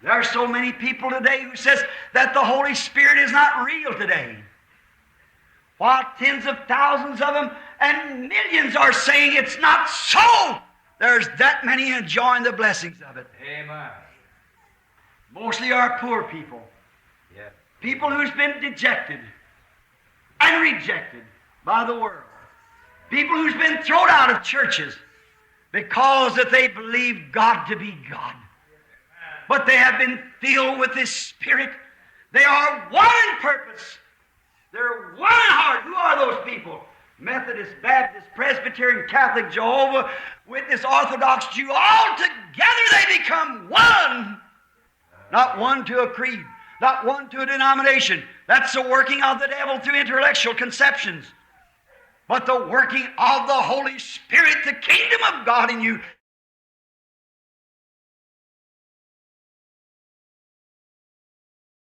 There are so many people today who says that the Holy Spirit is not real today. While tens of thousands of them and millions are saying it's not so, there's that many enjoying the blessings of it. Amen. Mostly our poor people. Yeah. People who's been dejected and rejected by the world. People who's been thrown out of churches because that they believe God to be God. But they have been filled with this Spirit. They are one in purpose. They're one in heart. Who are those people? Methodist, Baptist, Presbyterian, Catholic, Jehovah Witness, Orthodox, Jew. All together they become one. Not one to a creed. Not one to a denomination. That's the working of the devil through intellectual conceptions. But the working of the Holy Spirit, the kingdom of God in you,